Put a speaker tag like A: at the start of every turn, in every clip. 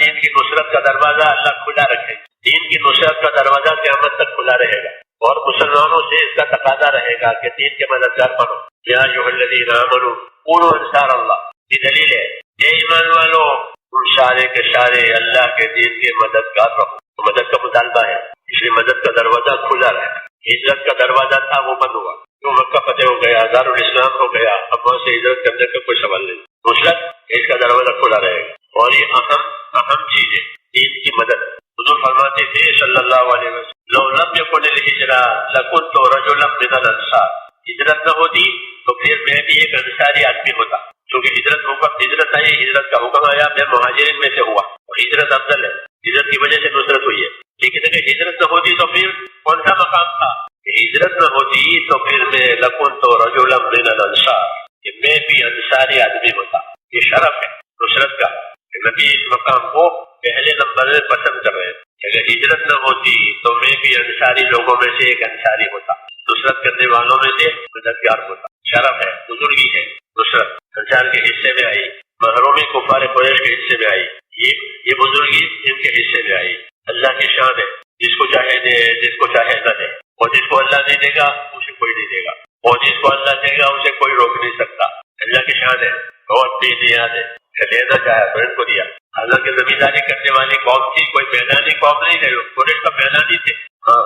A: دین کی نصرت کا دروازہ اللہ کھلا رکھے. دین کی نصرت کا دروازہ قیامت تک کھلا رہے گا اور مسلمانوں سے اس کا تقاضا رہے گا کہ دین کے مددگار بنو. یا ایھا الذین آمنوا کونوا انصار اللہ. یہ دلیل ہے اے ایمان والو تم سارے کے سارے اللہ کے دین کے مددگار رہو. مدد کا مطالبہ ہے اس لیے مدد کا دروازہ کھلا رہے گا. ہجرت کا دروازہ تھا وہ بند ہوا تو مکہ فتح ہو گیا, دارالاسلام ہو گیا, اب وہاں سے ہجرت کرنے کا کوئی سوال نہیں. نصرت اس کا دروازہ کھلا رہے گا اور یہ اہم چیز ہے دین کی مدد. حضور فرماتے تھے صلی اللہ علیہ وسلم لو لم یکن الہجرہ لکنت رجلا من الانصار. ہجرت نہ ہوتی تو پھر میں بھی ایک انصاری آدمی ہوتا. کیونکہ ہجرت آئی, ہجرت کا حکم آیا, میں مہاجرین میں سے ہوا اور ہجرت افضل ہے. ہجرت کی وجہ سے نصرت ہوئی ہے. لیکن اگر ہجرت نہ ہوتی تو پھر کون سا مقام تھا؟ ہجرت نہ ہوتی تو پھر میں لکنت رجلا من الانصار, کہ میں بھی انصاری آدمی ہوتا. یہ شرف ہے نصرت کا کہ نبی اس مقام کو پہلے نمبر میں پسند کر رہے ہیں. اگر ہجرت نہ ہوتی تو میں بھی انصاری لوگوں میں سے ایک انصاری ہوتا, نصرت کرنے والوں میں سے مددگار ہوتا. شرف ہے, بزرگی ہے. نصرت انصار کے حصے میں آئی, محرومی کفار قریش کے حصے میں آئی, یہ بزرگی ان کے حصے میں آئی. اللہ کی شان ہے, جس کو چاہے دے, جس کو چاہے نہ دے, اور جس کو اللہ نہیں دے گا اسے کوئی نہیں دے گا, اور جس کو اللہ دے گا اسے کوئی روک نہیں سکتا. اللہ کی شان ہے, بہت بے نیاز ہے. لینا چاہے تو ان کو دیا. حالانکہ زمینداری کرنے والی قوم تھی, کوئی میدانی قوم نہیں ہے. قریش کا میدانی تھے, ہاں,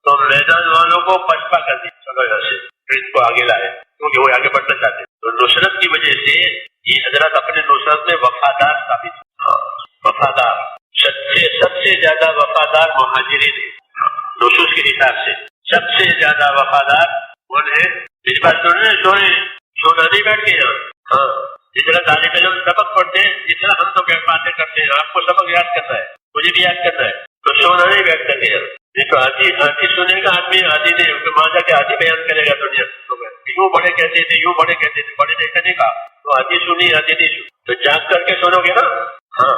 A: تو میدان والوں کو پچپا کر دی, چلو یہاں سے, پھر ان کو آگے لائے کیونکہ وہ آگے بڑھنا چاہتے. تو نصرت کی وجہ سے یہ حضرات اپنے نصرت میں وفادار ثابت. وفادار سب سے زیادہ وفادار مہاجرین ہیں. نصوص کے حساب سے سب سے زیادہ وفادار کون ہے؟ اس بات سونا نہیں بیٹھ کے یہاں. ہاں, جس طرح طالب علم سبق پڑھتے ہیں, جس طرح ہم تو باتیں کرتے ہیں, آپ کو سبق یاد کرنا ہے, مجھے بھی یاد کرنا ہے, تو سونا نہیں بیٹھ کر کے یہاں. یہ تو آدھی سنے گا آدمی, آدھی نہیں, وہاں جا کے آدھی بیان کرے گا دنیا. یوں بڑے کہتے تھے, یوں بڑے کہتے تھے, بڑے نے ایسا نہیں کہا, تو آدھی سنی آدھی نہیں سنی. تو جاگ کر کے سنو گے نا. ہاں,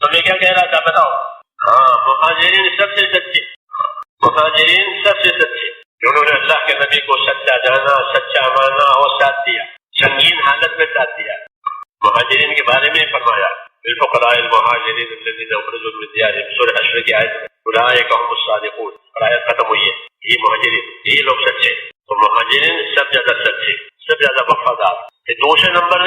A: تو میں کیا کہہ رہا تھا بتاؤ. ہاں, مہاجرین سب سے سچے, مہاجرین سب سے سچے, جنہوں نے اللہ کے نبی کو سچا جانا, سچا مانا اور ساتھ دیا, سنگین حالت میں ساتھ دیا. مہاجرین کے بارے میں فرمایا بالفقراء المہاجرین الذین اخرجوا من دیارہم, سورہ حشر کی آیت میں اولئک هم الصادقون, آیت ختم ہوئی ہے. یہ مہاجرین, یہ لوگ سچے. تو مہاجرین سب زیادہ سچے, سب زیادہ وفادار. دوسرے نمبر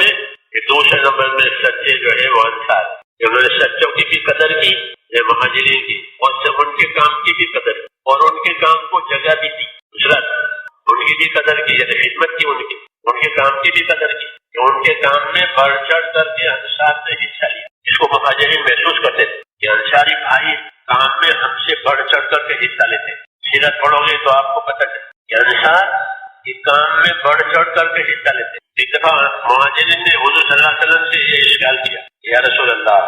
A: میں سچے جو ہے وہ انصار, انہوں نے سچوں کی بھی قدر کی, یہ مہاجرین کی, اور سب ان کے کام کی بھی قدر, اور ان کے کام کو جگہ بھی دی. نصرت ان کی بھی قدر کی, یعنی خدمت کی, ان کے کام کی بھی قدر کی, کہ ان کے کام میں بڑھ چڑھ کر کے انصار نے حصہ لیا. اس کو مہاجرین محسوس کرتے تھے کہ انصاری بھائی کام میں ہم سے بڑھ چڑھ کر کے حصہ لیتے. سیرت پڑھو گے تو آپ کو پتہ چلے کہ انصار کے کام میں بڑھ چڑھ کر کے حصہ لیتے. ایک دفعہ مہاجرین نے حضور صلی اللہ علیہ وسلم سے یہ اشکال کیا, یا رسول اللہ,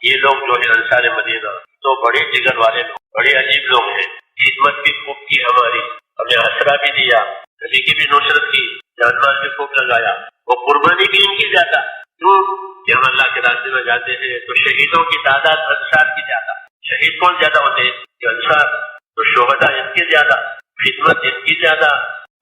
A: یہ لوگ جو ہے انصار مدینہ تو بڑے جگر والے لوگ, بڑے عجیب لوگ ہیں, خدمت بھی خوب کی ہماری, ہمیں آسرا بھی دیا, نبی کی بھی نصرت کی, جان مال بھی خوب لگایا, وہ قربانی بھی ان کی زیادہ. کیوں؟ کہ ہم اللہ کے راستے میں جاتے ہیں تو شہیدوں کی تعداد انصار کی زیادہ. شہید کون زیادہ ہوتے ہیں؟ کہ انصار. تو شہداء ان کی زیادہ, خدمت ان کی زیادہ,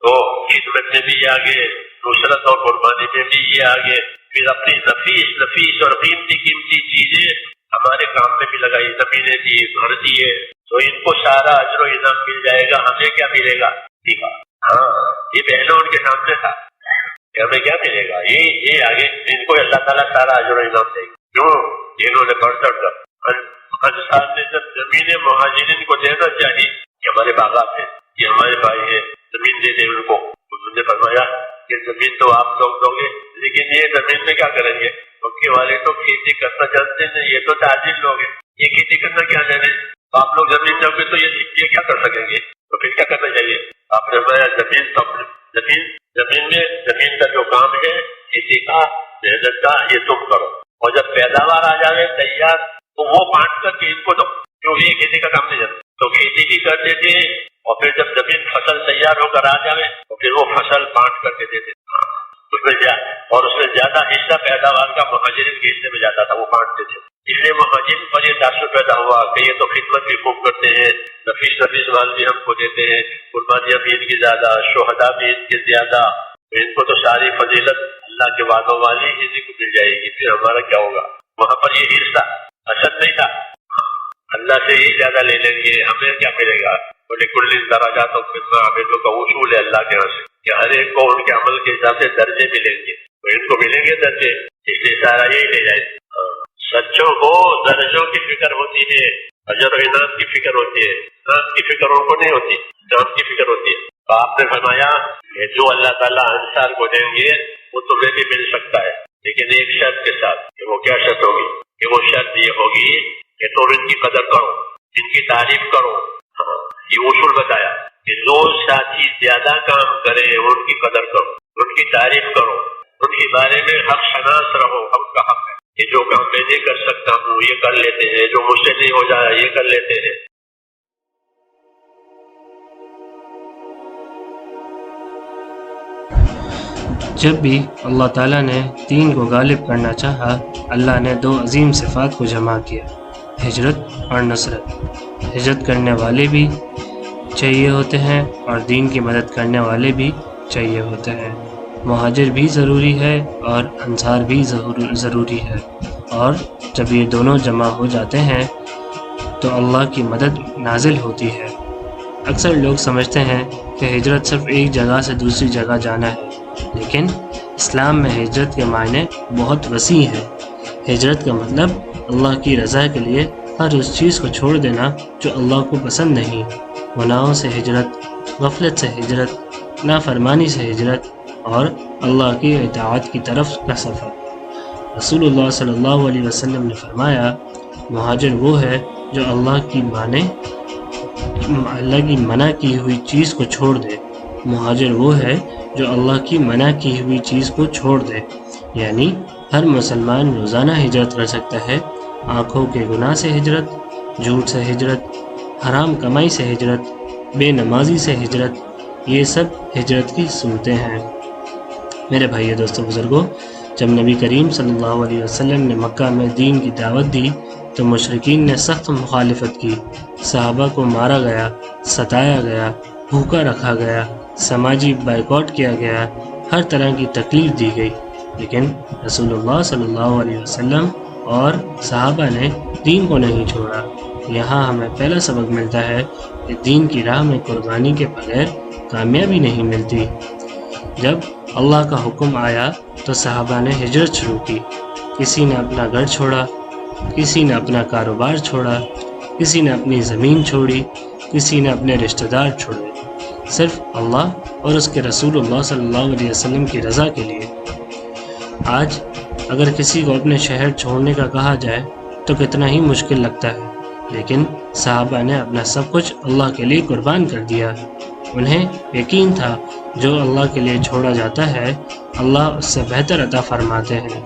A: تو خدمت میں بھی یہ آگے, نصرت اور قربانی میں بھی یہ آگے, پھر اپنی نفیس اور قیمتی چیزیں ہمارے کام میں بھی لگائی, زمینیں دی, گھر دیے, تو ان کو سارا اجر و انعام مل جائے گا. ہمیں کیا ملے گا؟ ٹھیک ہے, ہاں, یہ پہلے ان کے سامنے تھا کہ ہمیں کیا ملے گا. یہ آگے ان کو اللہ تعالیٰ سارا اجر و انعام دے گا. کیوں؟ انہوں نے بڑھ چڑھ کر انصار نے جب زمینیں مہاجرین کو دینا چاہیے کہ ہمارے باغات ہیں, یہ ہمارے بھائی ہیں, زمین دے دیں ان کو. انہوں نے فرمایا کہ زمین تو آپ لوگ دو گے, لیکن یہ زمین میں کیا کریں گے؟ مکے والے تو کھیتی کرنا جانتے ہیں, یہ تو تاجر لوگ ہیں, یہ کھیتی کرنا کیا جانے. آپ لوگ زمین دو گے تو یہ کیا کر سکیں گے؟ تو پھر کیا کرنا چاہیے؟ آپ نے فرمایا زمین کا جو کام ہے کھیتی کا, محنت کا, یہ تم کرو, اور جب پیداوار آ جائے تیار تو وہ بانٹ کر کے ان کو دو, کیونکہ یہ کھیتی کا کام نہیں جاتا. تو کھیتی بھی کرتے تھے, اور پھر جب زمین فصل تیار ہو کر آ جائے تو پھر وہ فصل بانٹ کر کے دیتے. اس میں زیادہ حصہ پیداوار کا مہاجرین کے حصے میں جاتا تھا, وہ بانٹتے تھے. اس لیے مہاجرین پر یہ تاثر پیدا ہوا کہ یہ تو خدمت بھی خوب کرتے ہیں, نفیس مال بھی ہم کو دیتے ہیں, قربانیاں بھی ان کی زیادہ, شہداء بھی ان کی زیادہ, ان کو تو ساری فضیلت اللہ کے وعدوں والی اسی کو مل جائے گی, پھر ہمارا کیا ہوگا؟ وہاں پر یہ حصہ حسد نہیں تھا, اللہ سے ہی زیادہ لے لیں گے ہمیں کیا ملے گا؟ لِكُلٍّ دَرَجَاتٌ مِّمَّا عَمِلُوا کا اصول ہے اللہ کے یہاں سے کہ ہر ایک کو ان کے عمل کے حساب سے درجے ملیں گے، تو ان کو ملیں گے درجے، اس لیے سارا یہی لے جائے۔ سچوں کو درجوں کی فکر ہوتی ہے، اجر و انعام کی فکر ہوتی ہے، انعام کی فکر ان کو نہیں ہوتی، انعام کی فکر ہوتی ہے۔ تو آپ نے فرمایا کہ جو اللہ تعالیٰ انصار کو دیں گے وہ تمہیں بھی مل سکتا ہے، لیکن ایک شرط کے ساتھ۔ کہ وہ کیا شرط ہوگی؟ کہ وہ شرط یہ ہوگی کہ تم ان کی قدر کرو، ان کی تعریف کرو۔ ہاں یہ اصول بتایا کہ جو ساتھی زیادہ کام کرے ان کی قدر کرو، ان کی تعریف کرو، ان کے بارے میں حق شناس رہو، حق کا حق ہے کہ جو کام میں نہیں کر سکتا ہوں یہ کر لیتے ہیں، جو مجھ سے نہیں ہو جائے یہ کر لیتے ہیں۔
B: جب بھی اللہ تعالیٰ نے دین کو غالب کرنا چاہا، اللہ نے دو عظیم صفات کو جمع کیا، ہجرت اور نصرت۔ ہجرت کرنے والے بھی چاہیے ہوتے ہیں اور دین کی مدد کرنے والے بھی چاہیے ہوتے ہیں۔ مہاجر بھی ضروری ہے اور انصار بھی ضروری ہے، اور جب یہ دونوں جمع ہو جاتے ہیں تو اللہ کی مدد نازل ہوتی ہے۔ اکثر لوگ سمجھتے ہیں کہ ہجرت صرف ایک جگہ سے دوسری جگہ جانا ہے، لیکن اسلام میں ہجرت کے معنی بہت وسیع ہے۔ ہجرت کا مطلب اللہ کی رضا کے لیے ہر اس چیز کو چھوڑ دینا جو اللہ کو پسند نہیں، گناہوں سے ہجرت، غفلت سے ہجرت، نافرمانی سے ہجرت اور اللہ کی اطاعت کی طرف کا سفر۔ رسول اللہ صلی اللہ علیہ وسلم نے فرمایا، مہاجر وہ ہے جو اللہ کی منع کی ہوئی چیز کو چھوڑ دے۔ مہاجر وہ ہے جو اللہ کی منع کی ہوئی چیز کو چھوڑ دے، یعنی ہر مسلمان روزانہ ہجرت کر سکتا ہے۔ آنکھوں کے گناہ سے ہجرت، جھوٹ سے ہجرت، حرام کمائی سے ہجرت، بے نمازی سے ہجرت، یہ سب ہجرت کی صورتیں ہیں۔ میرے بھائی دوستو بزرگوں، جب نبی کریم صلی اللہ علیہ وسلم نے مکہ میں دین کی دعوت دی تو مشرکین نے سخت مخالفت کی، صحابہ کو مارا گیا، ستایا گیا، بھوکا رکھا گیا، سماجی بائیکاٹ کیا گیا، ہر طرح کی تکلیف دی گئی، لیکن رسول اللہ صلی اللہ علیہ وسلم اور صحابہ نے دین کو نہیں چھوڑا۔ یہاں ہمیں پہلا سبق ملتا ہے کہ دین کی راہ میں قربانی کے بغیر کامیابی نہیں ملتی۔ جب اللہ کا حکم آیا تو صحابہ نے ہجرت شروع کی، کسی نے اپنا گھر چھوڑا، کسی نے اپنا کاروبار چھوڑا، کسی نے اپنی زمین چھوڑی، کسی نے اپنے رشتہ دار چھوڑے، صرف اللہ اور اس کے رسول اللہ صلی اللہ علیہ وسلم کی رضا کے لیے۔ آج اگر کسی کو اپنے شہر چھوڑنے کا کہا جائے تو کتنا ہی مشکل لگتا ہے، لیکن صحابہ نے اپنا سب کچھ اللہ کے لیے قربان کر دیا۔ انہیں یقین تھا جو اللہ کے لیے چھوڑا جاتا ہے اللہ اس سے بہتر عطا فرماتے ہیں۔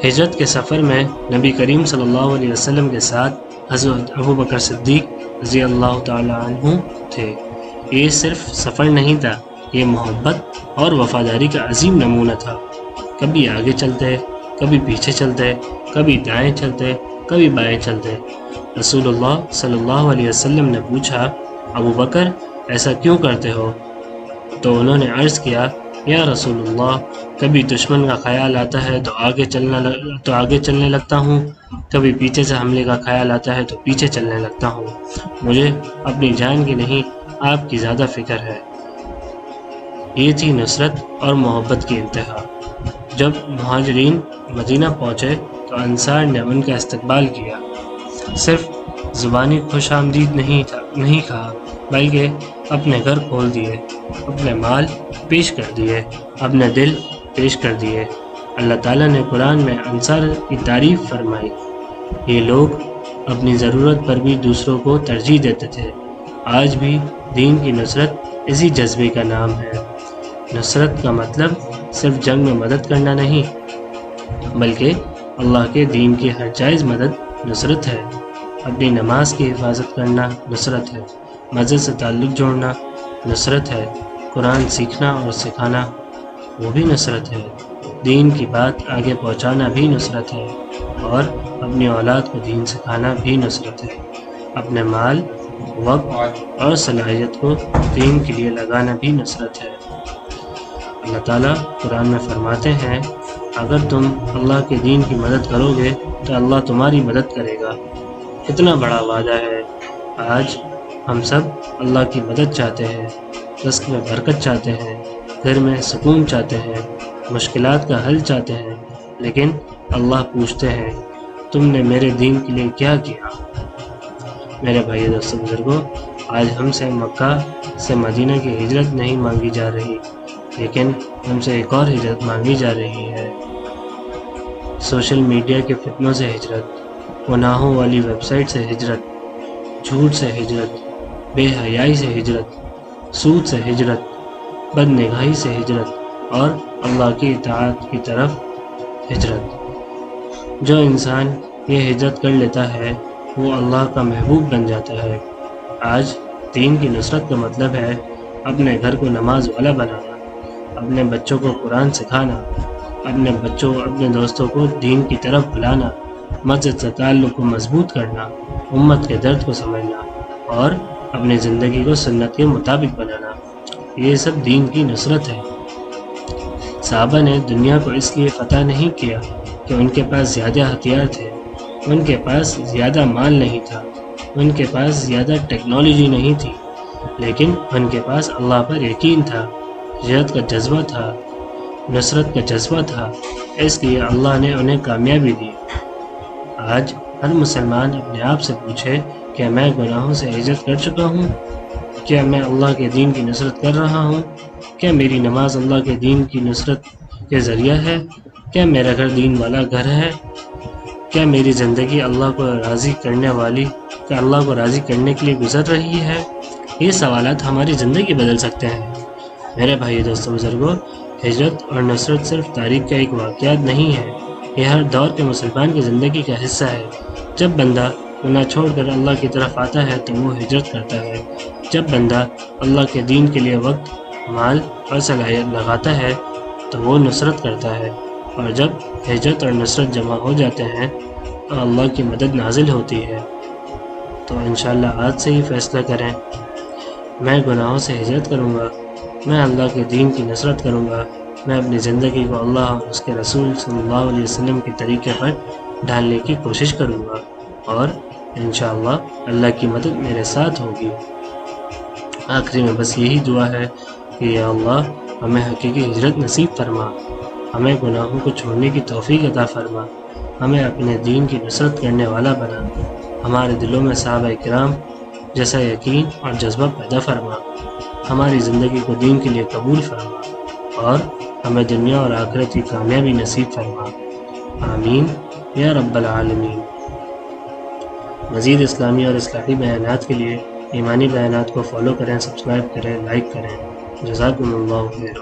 B: ہجرت کے سفر میں نبی کریم صلی اللہ علیہ وسلم کے ساتھ حضرت ابوبکر صدیق رضی اللہ تعالی عنہ تھے۔ یہ صرف سفر نہیں تھا، یہ محبت اور وفاداری کا عظیم نمونہ تھا۔ کبھی آگے چلتے، کبھی پیچھے چلتے، کبھی دائیں چلتے، کبھی بائیں چلتے۔ رسول اللہ صلی اللہ علیہ وسلم نے پوچھا، ابو بکر ایسا کیوں کرتے ہو؟ تو انہوں نے عرض کیا، یا رسول اللہ، کبھی دشمن کا خیال آتا ہے تو آگے چلنے لگتا ہوں، کبھی پیچھے سے حملے کا خیال آتا ہے تو پیچھے چلنے لگتا ہوں۔ مجھے اپنی جان کی نہیں آپ کی زیادہ فکر ہے۔ یہ تھی نصرت اور محبت کی انتہا۔ جب مہاجرین مدینہ پہنچے تو انصار نے ان کا استقبال کیا، صرف زبانی خوش آمدید نہیں کہا، بلکہ اپنے گھر کھول دیے، اپنے مال پیش کر دیے، اپنے دل پیش کر دیے۔ اللہ تعالیٰ نے قرآن میں انصار کی تعریف فرمائی، یہ لوگ اپنی ضرورت پر بھی دوسروں کو ترجیح دیتے تھے۔ آج بھی دین کی نصرت اسی جذبے کا نام ہے۔ نصرت کا مطلب صرف جنگ میں مدد کرنا نہیں، بلکہ اللہ کے دین کی ہر جائز مدد نصرت ہے۔ اپنی نماز کی حفاظت کرنا نصرت ہے، مسجد سے تعلق جوڑنا نصرت ہے، قرآن سیکھنا اور سکھانا وہ بھی نصرت ہے، دین کی بات آگے پہنچانا بھی نصرت ہے، اور اپنی اولاد کو دین سکھانا بھی نصرت ہے۔ اپنے مال، وقت اور صلاحیت کو دین کے لیے لگانا بھی نصرت ہے۔ اللہ تعالیٰ قرآن میں فرماتے ہیں، اگر تم اللہ کے دین کی مدد کرو گے تو اللہ تمہاری مدد کرے گا۔ کتنا بڑا وعدہ ہے۔ آج ہم سب اللہ کی مدد چاہتے ہیں، رزق میں برکت چاہتے ہیں، گھر میں سکون چاہتے ہیں، مشکلات کا حل چاہتے ہیں، لیکن اللہ پوچھتے ہیں تم نے میرے دین کے لیے کیا کیا؟ میرے بھائی دوستوں بزرگوں، آج ہم سے مکہ سے مدینہ کی ہجرت نہیں مانگی جا رہی، لیکن ہم سے ایک اور ہجرت مانگی جا رہی ہے، سوشل میڈیا کے فتنوں سے ہجرت، گناہوں والی ویب سائٹ سے ہجرت، جھوٹ سے ہجرت، بے حیائی سے ہجرت، سود سے ہجرت، بد نگاہی سے ہجرت اور اللہ کی اطاعت کی طرف ہجرت۔ جو انسان یہ ہجرت کر لیتا ہے وہ اللہ کا محبوب بن جاتا ہے۔ آج دین کی نصرت کا مطلب ہے اپنے گھر کو نماز والا بنانا، اپنے بچوں کو قرآن سکھانا، اپنے دوستوں کو دین کی طرف بلانا، مسجد سے تعلق کو مضبوط کرنا، امت کے درد کو سمجھنا اور اپنی زندگی کو سنت کے مطابق بنانا، یہ سب دین کی نصرت ہے۔ صحابہ نے دنیا کو اس لیے فتح نہیں کیا کہ ان کے پاس زیادہ ہتھیار تھے، ان کے پاس زیادہ مال نہیں تھا، ان کے پاس زیادہ ٹیکنالوجی نہیں تھی، لیکن ان کے پاس اللہ پر یقین تھا، ہجرت کا جذبہ تھا، نصرت کا جذبہ تھا، اس لیے اللہ نے انہیں کامیابی دی۔ آج ہر مسلمان اپنے آپ سے پوچھے کیا میں گناہوں سے ہجرت کر چکا ہوں؟ کیا میں اللہ کے دین کی نصرت کر رہا ہوں؟ کیا میری نماز اللہ کے دین کی نصرت کے ذریعہ ہے؟ کیا میرا گھر دین والا گھر ہے؟ کیا میری زندگی اللہ کو راضی کرنے کے لیے گزر رہی ہے؟ یہ سوالات ہماری زندگی بدل سکتے ہیں۔ میرے بھائی دوستوں بزرگوں، ہجرت اور نصرت صرف تاریخ کا ایک واقعات نہیں ہے، یہ ہر دور کے مسلمان کی زندگی کا حصہ ہے۔ جب بندہ گناہ چھوڑ کر اللہ کی طرف آتا ہے تو وہ ہجرت کرتا ہے، جب بندہ اللہ کے دین کے لیے وقت، مال اور صلاحیت لگاتا ہے تو وہ نصرت کرتا ہے، اور جب ہجرت اور نصرت جمع ہو جاتے ہیں تو اللہ کی مدد نازل ہوتی ہے۔ تو انشاءاللہ آج سے ہی فیصلہ کریں، میں گناہوں سے ہجرت کروں گا، میں اللہ کے دین کی نصرت کروں گا، میں اپنی زندگی کو اللہ اور اس کے رسول صلی اللہ علیہ وسلم کے طریقے پر ڈھالنے کی کوشش کروں گا، اور انشاءاللہ اللہ کی مدد میرے ساتھ ہوگی۔ آخری میں بس یہی دعا ہے کہ یا اللہ ہمیں حقیقی ہجرت نصیب فرما، ہمیں گناہوں کو چھوڑنے کی توفیق عطا فرما، ہمیں اپنے دین کی نصرت کرنے والا بنا، ہمارے دلوں میں صحابہ کرام جیسا یقین اور جذبہ پیدا فرما، ہماری زندگی کو دین کے لیے قبول فرما، اور ہمیں دنیا اور آخرت کی کامیابی نصیب فرما، آمین یا رب العالمین۔ مزید اسلامی اور اصلاحی بیانات کے لیے ایمانی بیانات کو فالو کریں، سبسکرائب کریں، لائک کریں۔ جزاکم اللہ خیر۔